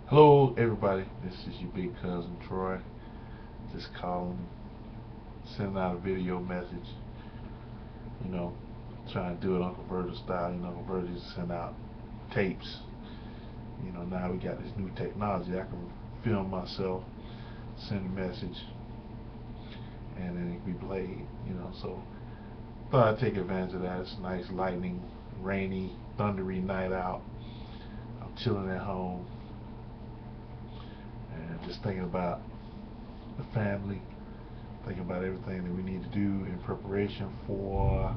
Hello everybody, this is your big cousin Troy. Just calling, sending out a video message, you know, trying to do it Uncle Verda style. Uncle Verda used to send out tapes. Now we got this new technology. I can film myself, send a message, and then it can be played, so thought I'd take advantage of that. It's a nice lightning, rainy, thundery night out. I'm chilling at home and just thinking about the family, thinking about everything that we need to do in preparation for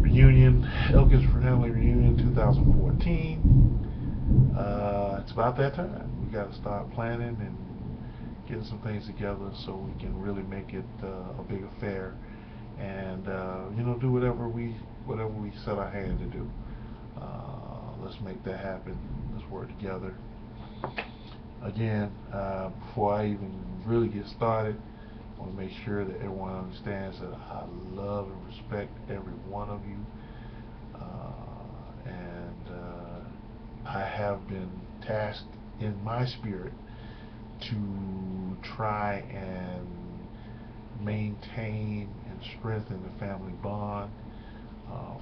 reunion, Elkins Family Reunion 2014. It's about that time. We got to start planning and getting some things together so we can really make it a big affair, and do whatever we set our hand to do. Let's make that happen. Let's work together. Again, before I even really get started, I want to make sure that everyone understands that I love and respect every one of you, and I have been tasked in my spirit to try and maintain and strengthen the family bond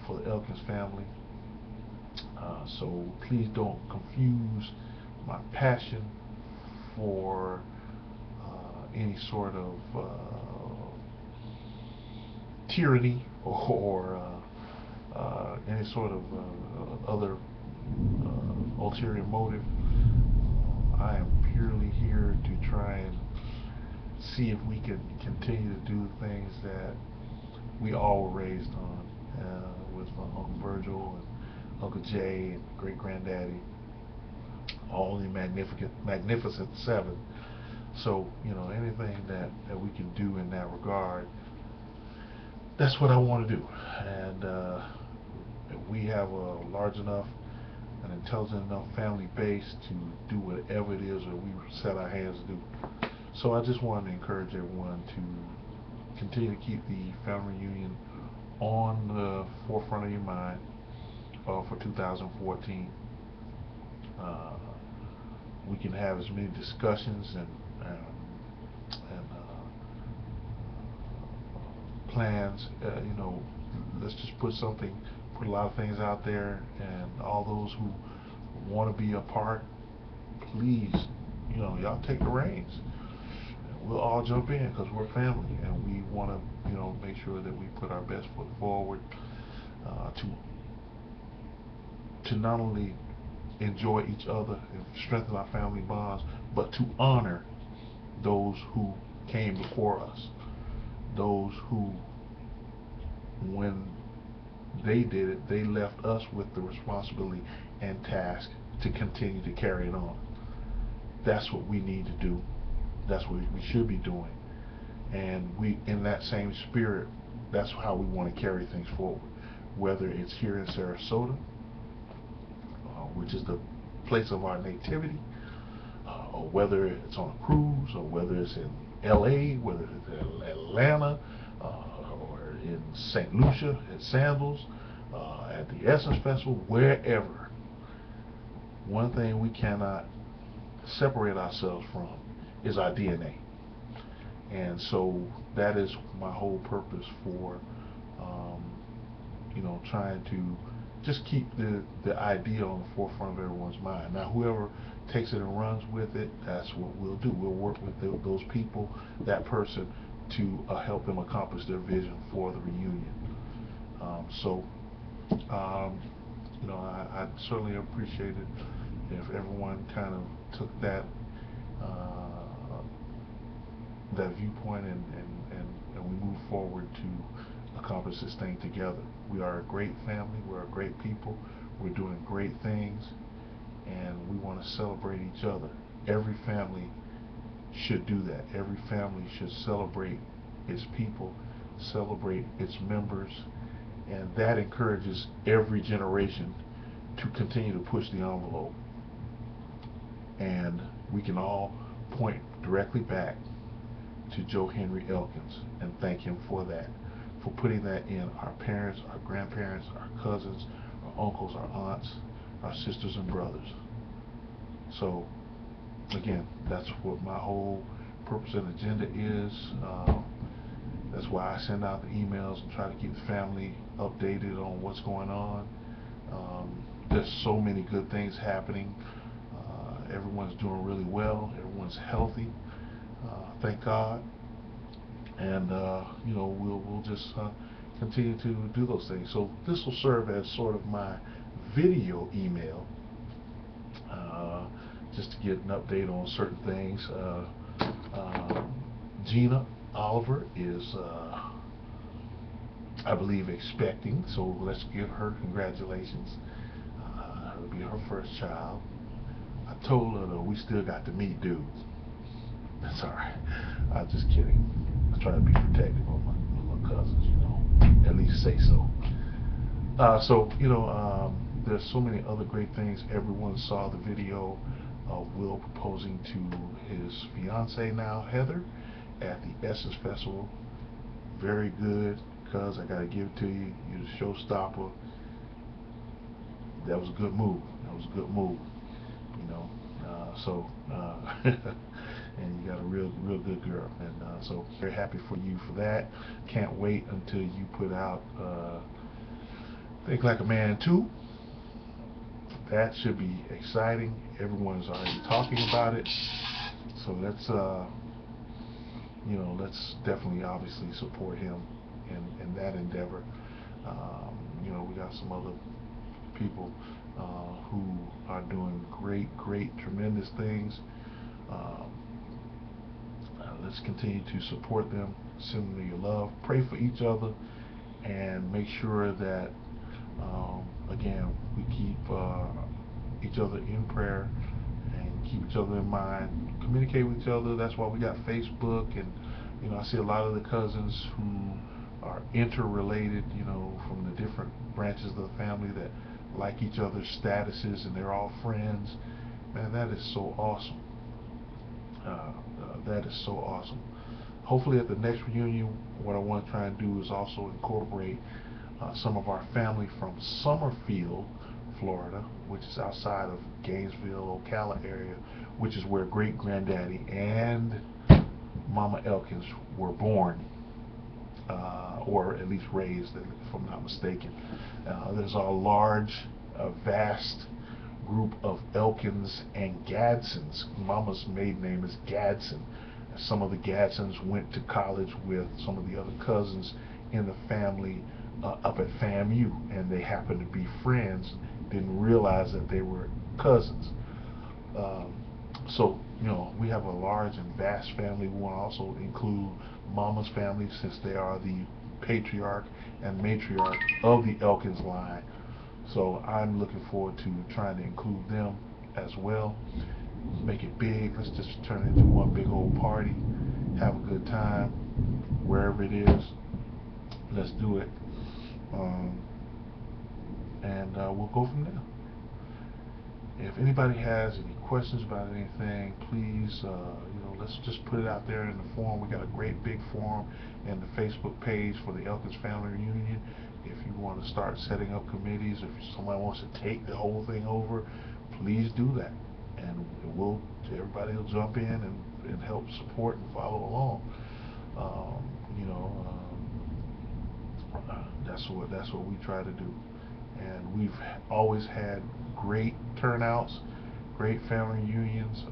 for the Elkins family. So please don't confuse my passion for any sort of tyranny or any sort of other ulterior motive. I am purely here to try and see if we can continue to do things that we all were raised on, with my Uncle Virgil and Uncle Jay and great granddaddy, all the magnificent seven. So anything that we can do in that regard, that's what I want to do. And we have a large enough and intelligent enough family base to do whatever it is that we set our hands to do. So I just wanted to encourage everyone to continue to keep the family reunion on the forefront of your mind for 2014. We can have as many discussions and plans. Let's just put a lot of things out there, and all those who want to be a part, please, y'all take the reins. We'll all jump in because we're family, and we want to, make sure that we put our best foot forward to not only enjoy each other and strengthen our family bonds, but to honor those who came before us, those who, when they did it, they left us with the responsibility and task to continue to carry it on. That's what we need to do. That's what we should be doing. And we, in that same spirit, that's how we want to carry things forward. Whether it's here in Sarasota, which is the place of our nativity, or whether it's on a cruise, or whether it's in LA, whether it's in Atlanta, or in St. Lucia, at Sandals, at the Essence Festival, wherever. One thing we cannot separate ourselves from is our DNA. And so that is my whole purpose for trying to just keep the idea on the forefront of everyone's mind. Now, whoever takes it and runs with it, that's what we'll do. We'll work with those people, that person, to help them accomplish their vision for the reunion. I certainly appreciate it if everyone kind of took that viewpoint, and we move forward to accomplish this thing together. We are a great family. We're a great people. We're doing great things, and we want to celebrate each other. Every family should do that. Every family should celebrate its people, celebrate its members, and that encourages every generation to continue to push the envelope. And we can all point directly back to Joe Henry Elkins and thank him for that, for putting that in our parents, our grandparents, our cousins, our uncles, our aunts, our sisters and brothers. So again, that's what my whole purpose and agenda is. That's why I send out the emails and try to keep the family updated on what's going on. There's so many good things happening. Everyone's doing really well. Everyone's healthy. Thank God. And you know, we'll just continue to do those things. So this will serve as sort of my video email, just to get an update on certain things. Gina Oliver is, I believe, expecting, so let's give her congratulations. It'll be her first child. I told her, though, we still got to meet dudes. That's alright. I'm just kidding. I try to be protective of my little cousins, you know, at least say so. So, you know, there's so many other great things. Everyone saw the video of Will proposing to his fiance now, Heather, at the Essence Festival. Very good, cuz I gotta give it to you. You're the showstopper. That was a good move. That was a good move. You know, and you got a real good girl, and so very happy for you for that. Can't wait until you put out Think Like a Man 2. That should be exciting. Everyone's already talking about it, so let's you know, let's definitely obviously support him in that endeavor. You know, we got some other people who are doing great, tremendous things. Let's continue to support them, send them your love, pray for each other, and make sure that again, we keep each other in prayer and keep each other in mind, communicate with each other. That's why we got Facebook, and you know, I see a lot of the cousins who are interrelated, you know, from the different branches of the family that like each other's statuses, and they're all friends. Man, that is so awesome. That is so awesome. Hopefully at the next reunion, what I want to try and do is also incorporate some of our family from Summerfield, Florida, which is outside of Gainesville, Ocala area, which is where great granddaddy and Mama Elkins were born, or at least raised, if I'm not mistaken. There's a large, vast group of Elkins and Gadsons. Mama's maiden name is Gadson. Some of the Gadsons went to college with some of the other cousins in the family up at FAMU, and they happened to be friends, didn't realize that they were cousins. So, you know, we have a large and vast family. We want to also include Mama's family, since they are the patriarch and matriarch of the Elkins line. So I'm looking forward to trying to include them as well. Make it big. Let's just turn it into one big old party. Have a good time wherever it is. Let's do it. And we'll go from there. If anybody has any questions about anything, please, you know, let's just put it out there in the forum. We got a great big forum and the Facebook page for the Elkins Family Reunion. If you want to start setting up committees, if somebody wants to take the whole thing over, please do that, and everybody will jump in and help support and follow along. You know, that's what we try to do, and we've always had great turnouts, great family reunions.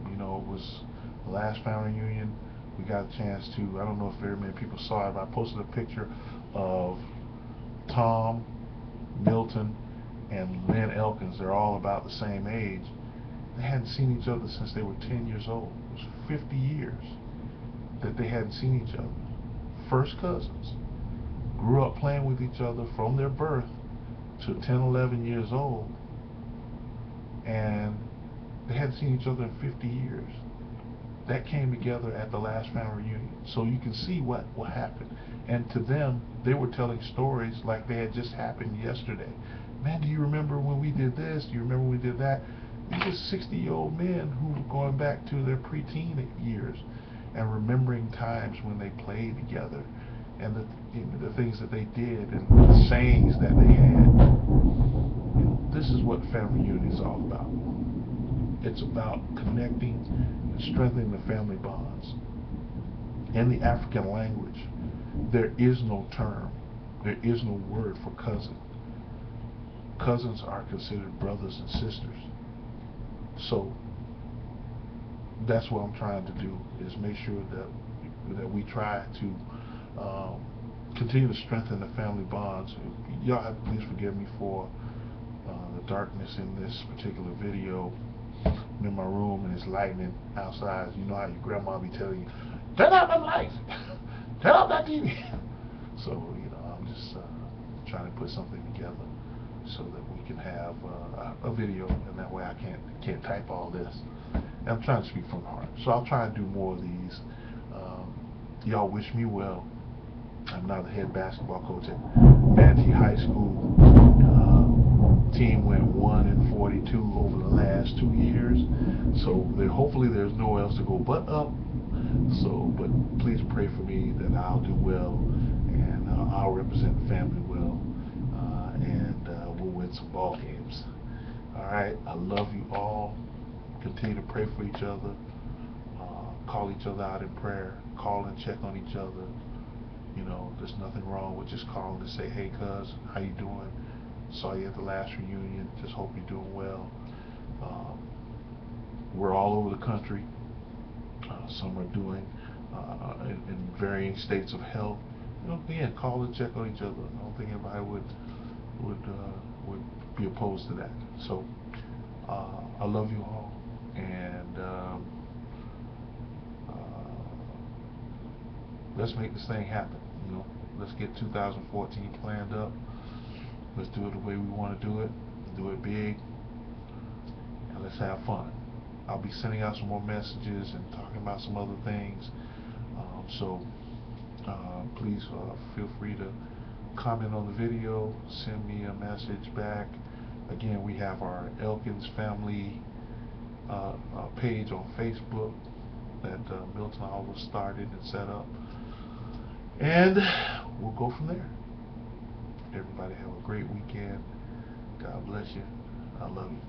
You know, it was the last family reunion. We got a chance to, I don't know if very many people saw it, but I posted a picture of Tom, Milton, and Lynn Elkins. They're all about the same age. They hadn't seen each other since they were 10 years old. It was 50 years that they hadn't seen each other. First cousins. Grew up playing with each other from their birth to 10, 11 years old. And they hadn't seen each other in 50 years. That came together at the last family reunion. So you can see what happened. And to them, they were telling stories like they had just happened yesterday. Man, do you remember when we did this? Do you remember when we did that? These are 60-year-old men who were going back to their preteen years and remembering times when they played together, and the things that they did and the sayings that they had. This is what family reunion is all about. It's about connecting and strengthening the family bonds. In the African language, there is no term, there is no word for cousin. Cousins are considered brothers and sisters. So that's what I'm trying to do, is make sure that we try to continue to strengthen the family bonds. Y'all have to please forgive me for the darkness in this particular video. I'm in my room and it's lightning outside. You know how your grandma be telling you, turn out the lights, turn off that TV. So, you know, I'm just trying to put something together so that we can have a video, and that way I can't type all this. And I'm trying to speak from the heart. So I'll try and do more of these. Y'all wish me well. I'm now the head basketball coach at Manatee High School. Team went 1-42 over the last 2 years. So hopefully there's nowhere else to go but up. So, but please pray for me that I'll do well, and I'll represent the family well, and we'll win some ball games. All right, I love you all. Continue to pray for each other. Call each other out in prayer. Call and check on each other. You know, there's nothing wrong with just calling to say, hey, cuz, how you doing? Saw you at the last reunion. Just hope you're doing well. We're all over the country. Some are doing in varying states of health. You know, again, call and check on each other. I don't think anybody would be opposed to that. So I love you all, and let's make this thing happen. You know, let's get 2014 planned up. Let's do it the way we want to do it. Do it big, and let's have fun. I'll be sending out some more messages and talking about some other things. So please feel free to comment on the video, send me a message back. Again, we have our Elkins family page on Facebook that Milton August started and set up. And we'll go from there. Everybody have a great weekend. God bless you. I love you.